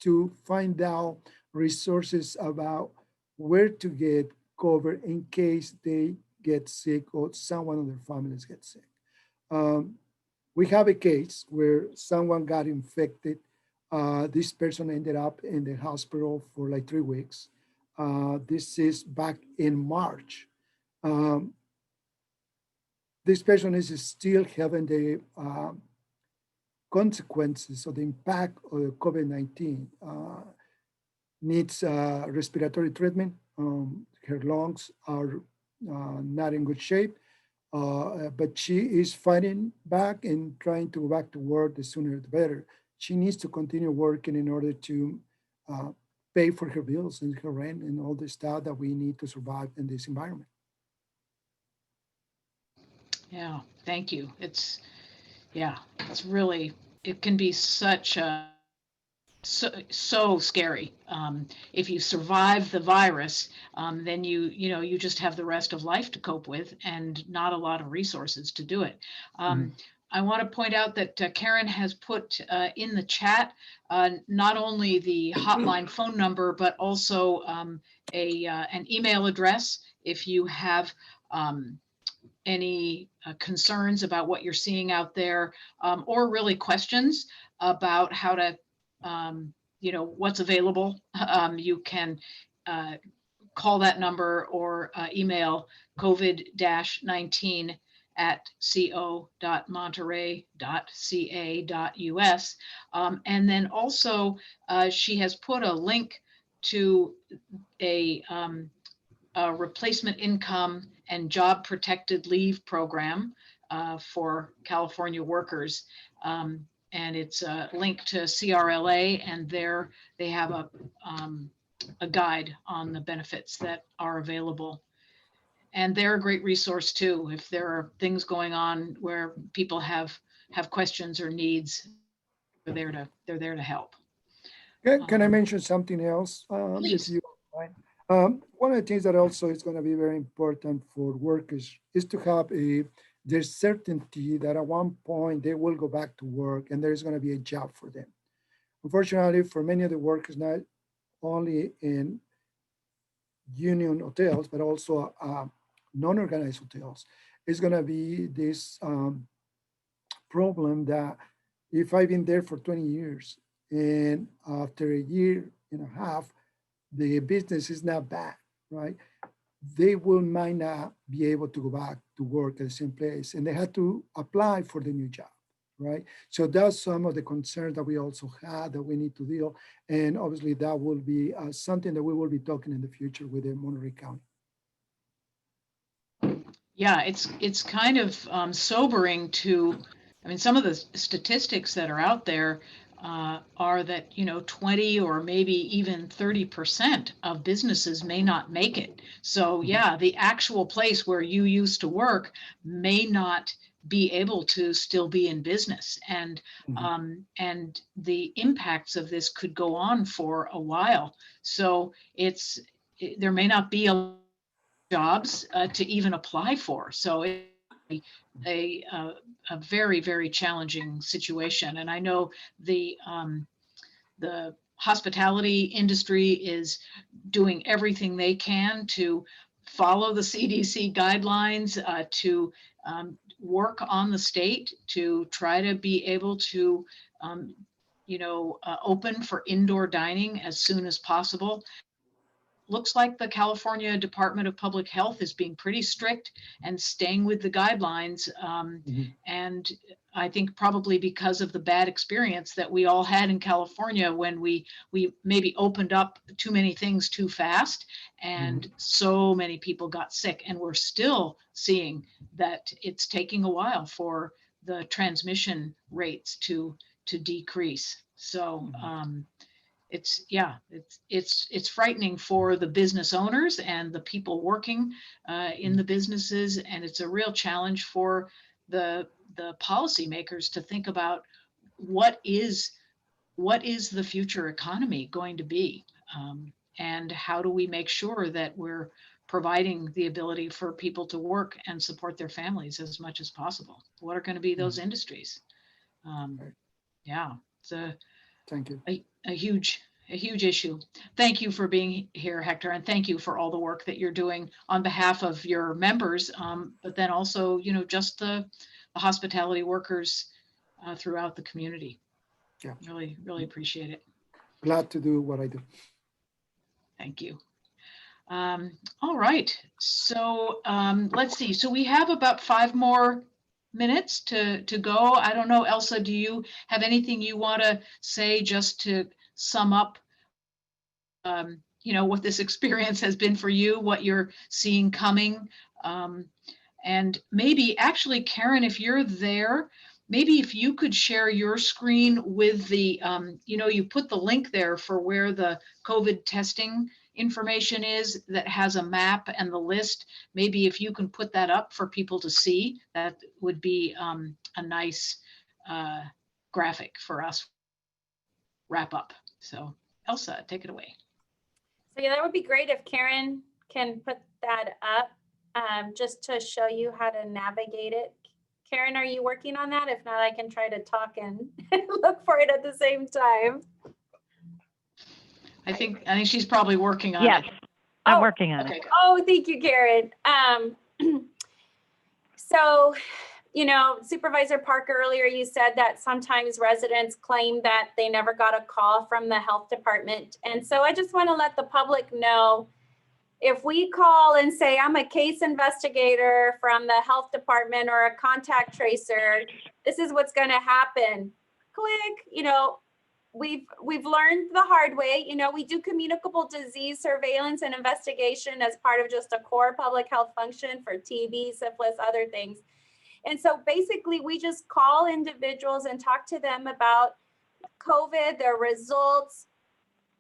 Speaker 3: to find out resources about where to get covered in case they get sick or someone of their families gets sick. Um, we have a case where someone got infected. This person ended up in the hospital for like 3 weeks. This is back in March. Um, this person is still having the consequences of the impact of COVID-19, needs respiratory treatment. Her lungs are not in good shape, but she is fighting back and trying to go back to work the sooner the better. She needs to continue working in order to uh, pay for her bills and her rent and all the stuff that we need to survive in this environment.
Speaker 1: Yeah, thank you. Yeah, it's really, it can be such a, so scary. If you survive the virus, then you just have the rest of life to cope with and not a lot of resources to do it.
Speaker 3: Mhm.
Speaker 1: I want to point out that Karen has put in the chat not only the hotline phone number, but also an email address if you have any concerns about what you're seeing out there, or really questions about how to, what's available. You can call that number or email COVID-19 at co.monterey.ca.us. And then also, she has put a link to a replacement income and job protected leave program for California workers. And it's a link to CRLA, and there they have a guide on the benefits that are available. And they're a great resource too. If there are things going on where people have questions or needs, they're there to help.
Speaker 3: Can I
Speaker 1: Um,
Speaker 3: mention something else, if
Speaker 1: Please.
Speaker 3: you don't mind? One of the things that also is going to be very important for workers is to have there's certainty that at one point they will go back to work and there's going to be a job for them. Unfortunately, for many of the workers, not only in union hotels, but also non-organized hotels, it's going to be this problem that if I've been there for 20 years and after a year and a half, the business is not bad, right? They will might not be able to go back to work at the same place and they had to apply for the new job, right? So that's some of the concerns that we also had that we need to deal. And obviously that will be something that we will be talking in the future with the Monterey County.
Speaker 1: Yeah, it's kind of sobering to, I mean, some of the statistics that are out there are that 20 or maybe even 30% of businesses may not make it. So
Speaker 3: Mhm.
Speaker 1: yeah, the actual place where you used to work may not be able to still be in business,
Speaker 3: Mhm.
Speaker 1: and the impacts of this could go on for a while. So there may not be a jobs to even apply for. So it's a, a, a very, very challenging situation. And I know the hospitality industry is doing everything they can to follow the CDC guidelines, to work on the state to try to be able to, open for indoor dining as soon as possible. Looks like the California Department of Public Health is being pretty strict and staying with the guidelines.
Speaker 3: Mhm.
Speaker 1: And I think probably because of the bad experience that we all had in California when we maybe opened up too many things too fast,
Speaker 3: Mhm.
Speaker 1: and so many people got sick. And we're still seeing that it's taking a while for the transmission rates to to decrease. So it's frightening for the business owners and the people working in the businesses, and it's a real challenge for the policymakers to think about what is the future economy going to be, and how do we make sure that we're providing the ability for people to work and support their families as much as possible. What are going to be those industries? Yeah, it's
Speaker 3: Thank you.
Speaker 1: a huge issue. Thank you for being here, Hector, and thank you for all the work that you're doing on behalf of your members, but then also, just the hospitality workers throughout the community.
Speaker 3: Yeah.
Speaker 1: Really appreciate it.
Speaker 3: Glad to do what I do.
Speaker 1: Thank you. All right, so let's see. So we have about 5 more minutes to go. I don't know, Elsa, do you have anything you want to say just to sum up, what this experience has been for you, what you're seeing coming? And maybe actually, Karen, if you're there, maybe if you could share your screen with the, you put the link there for where the COVID testing information is that has a map and the list. Maybe if you can put that up for people to see, that would be a nice graphic for us wrap up. So Elsa, take it away.
Speaker 2: So yeah, that would be great if Karen can put that up, just to show you how to navigate it. Karen, are you working on that? If not, I can try to talk and look for it at the same time.
Speaker 1: I think she's probably working on it.
Speaker 4: I'm working on it.
Speaker 2: Oh, thank you, Karen. So, Supervisor Parker, earlier you said that sometimes residents claim that they never got a call from the health department. And so I just want to let the public know, if we call and say, I'm a case investigator from the health department or a contact tracer, this is what's going to happen. Click, we've learned the hard way. We do communicable disease surveillance and investigation as part of just a core public health function for TB, syphilis, other things. And so basically we just call individuals and talk to them about COVID, their results.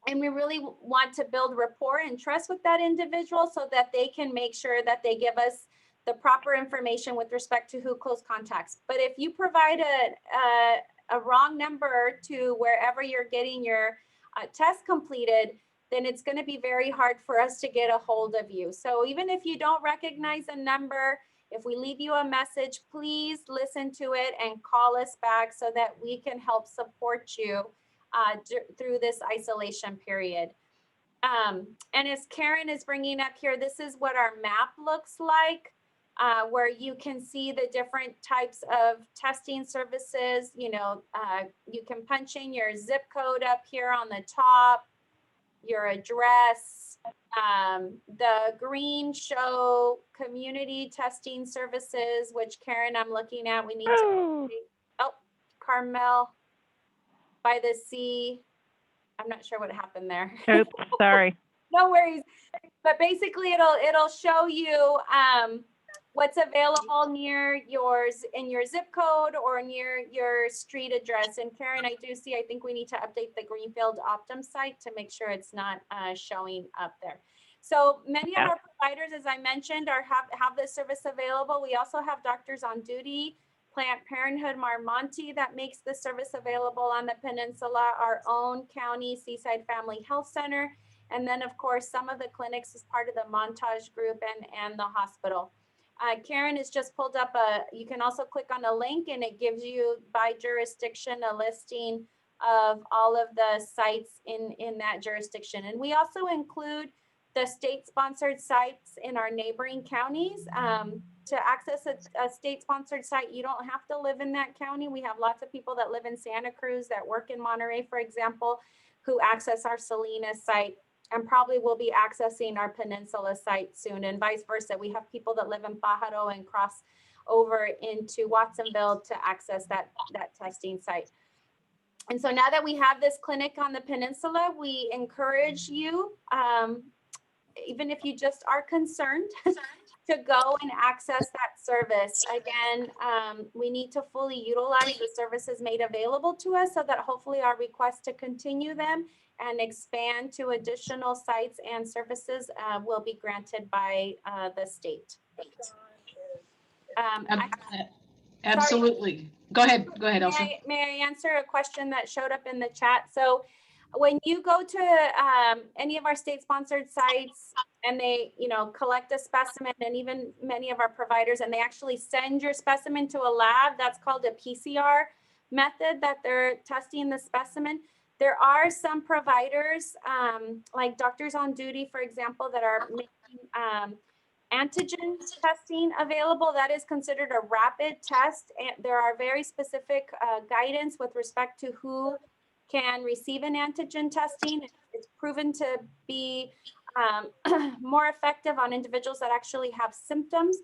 Speaker 2: And we really want to build rapport and trust with that individual so that they can make sure that they give us the proper information with respect to who close contacts. But if you provide a wrong number to wherever you're getting your test completed, then it's going to be very hard for us to get a hold of you. So even if you don't recognize a number, if we leave you a message, please listen to it and call us back so that we can help support you through this isolation period. And as Karen is bringing up here, this is what our map looks like, where you can see the different types of testing services. You can punch in your zip code up here on the top, your address. The green show community testing services, which Karen, I'm looking at. We need to, Carmel by the sea. I'm not sure what happened there.
Speaker 4: Oops, sorry.
Speaker 2: No worries. But basically it'll show you what's available near yours in your zip code or near your street address. And Karen, I do see, I think we need to update the Greenfield Optum site to make sure it's not showing up there. So many of our providers, as I mentioned, have this service available. We also have Doctors on Duty, Planned Parenthood Marmonte that makes the service available on the peninsula, our own county Seaside Family Health Center, and then of course some of the clinics as part of the Montage Group and the hospital. Karen has just pulled up you can also click on a link and it gives you by jurisdiction a listing of all of the sites in that jurisdiction. And we also include the state-sponsored sites in our neighboring counties. To access a state-sponsored site, you don't have to live in that county. We have lots of people that live in Santa Cruz that work in Monterey, for example, who access our Salinas site and probably will be accessing our Peninsula site soon, and vice versa. We have people that live in Pajaro and cross over into Watsonville to access that testing site. And so now that we have this clinic on the peninsula, we encourage you, even if you just are concerned to go and access that service. Again, we need to fully utilize the services made available to us so that hopefully our request to continue them and expand to additional sites and services will be granted by the state.
Speaker 1: Absolutely. Go ahead, Elsa.
Speaker 2: May I answer a question that showed up in the chat? So when you go to any of our state-sponsored sites and they, collect a specimen, and even many of our providers, and they actually send your specimen to a lab, that's called a PCR method that they're testing the specimen. There are some providers, like Doctors on Duty, for example, that are making antigen testing available. That is considered a rapid test. And there are very specific guidance with respect to who can receive an antigen testing. It's proven to be more effective on individuals that actually have symptoms.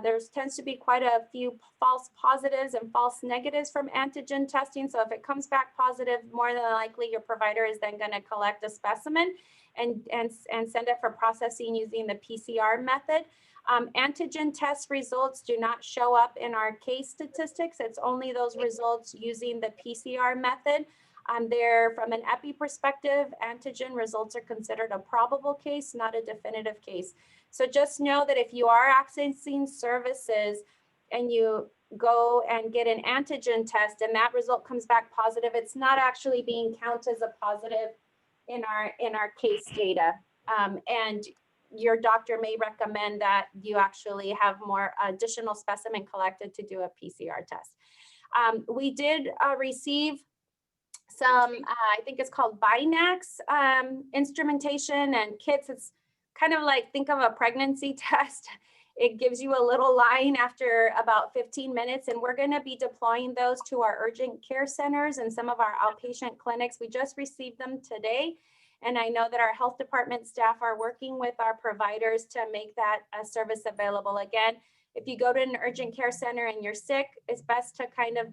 Speaker 2: There tends to be quite a few false positives and false negatives from antigen testing. So if it comes back positive, more than likely your provider is then going to collect a specimen and send it for processing using the PCR method. Antigen test results do not show up in our case statistics. It's only those results using the PCR method. From an epi perspective, antigen results are considered a probable case, not a definitive case. So just know that if you are accessing services and you go and get an antigen test and that result comes back positive, it's not actually being counted as a positive in our case data. And your doctor may recommend that you actually have more additional specimen collected to do a PCR test. We did receive some, I think it's called Binax instrumentation and kits. It's kind of like, think of a pregnancy test. It gives you a little line after about 15 minutes, and we're going to be deploying those to our urgent care centers and some of our outpatient clinics. We just received them today, and I know that our health department staff are working with our providers to make that service available. Again, if you go to an urgent care center and you're sick, it's best to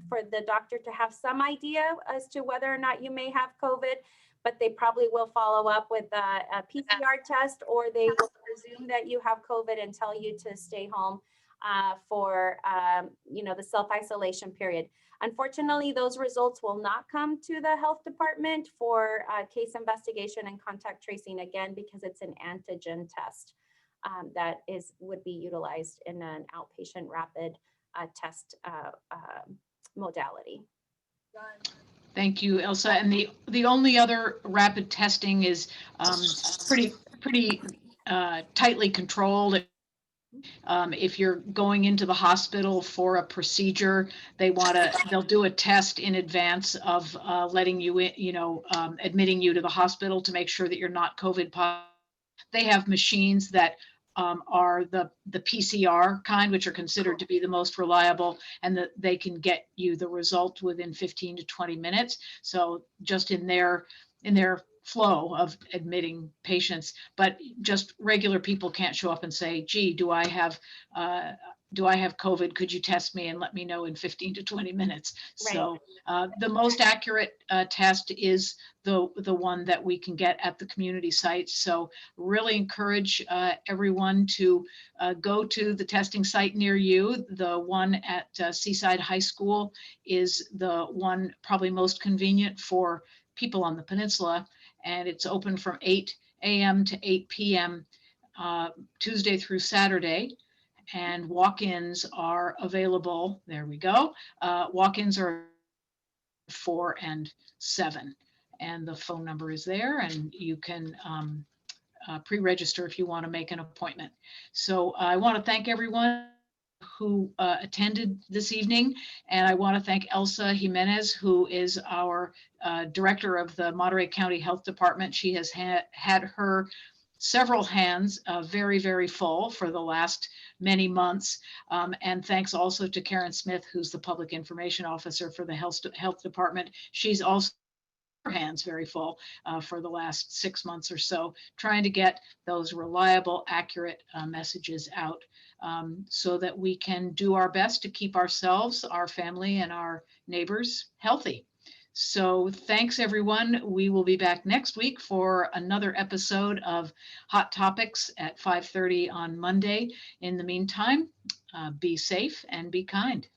Speaker 2: for the doctor to have some idea as to whether or not you may have COVID, but they probably will follow up with a PCR test, or they will presume that you have COVID and tell you to stay home for the self-isolation period. Unfortunately, those results will not come to the health department for case investigation and contact tracing, again, because it's an antigen test that would be utilized in an outpatient rapid test modality.
Speaker 1: Thank you, Elsa. And the only other rapid testing is pretty tightly controlled. If you're going into the hospital for a procedure, they'll do a test in advance of letting you in, admitting you to the hospital to make sure that you're not COVID positive. They have machines that are the PCR kind, which are considered to be the most reliable, and that they can get you the result within 15 to 20 minutes. So just in their flow of admitting patients, but just regular people can't show up and say, gee, do I have COVID? Could you test me and let me know in 15 to 20 minutes? Right. So the most accurate test is the one that we can get at the community sites. So really encourage everyone to go to the testing site near you. The one at Seaside High School is the one probably most convenient for people on the peninsula, and it's open from 8 a.m. to 8 p.m. Tuesday through Saturday. And walk-ins are available. There we go. Walk-ins are 4 and 7. And the phone number is there, and you can pre-register if you want to make an appointment. So I want to thank everyone who attended this evening. And I want to thank Elsa Jimenez, who is our director of the Monterey County Health Department. She has had her several hands very, very full for the last many months. And thanks also to Karen Smith, who's the Public Information Officer for the Health Department. She's also her hands very full for the last 6 months or so, trying to get those reliable, accurate messages out so that we can do our best to keep ourselves, our family, and our neighbors healthy. So thanks, everyone. We will be back next week for another episode of Hot Topics at 5:30 on Monday. In the meantime, be safe and be kind.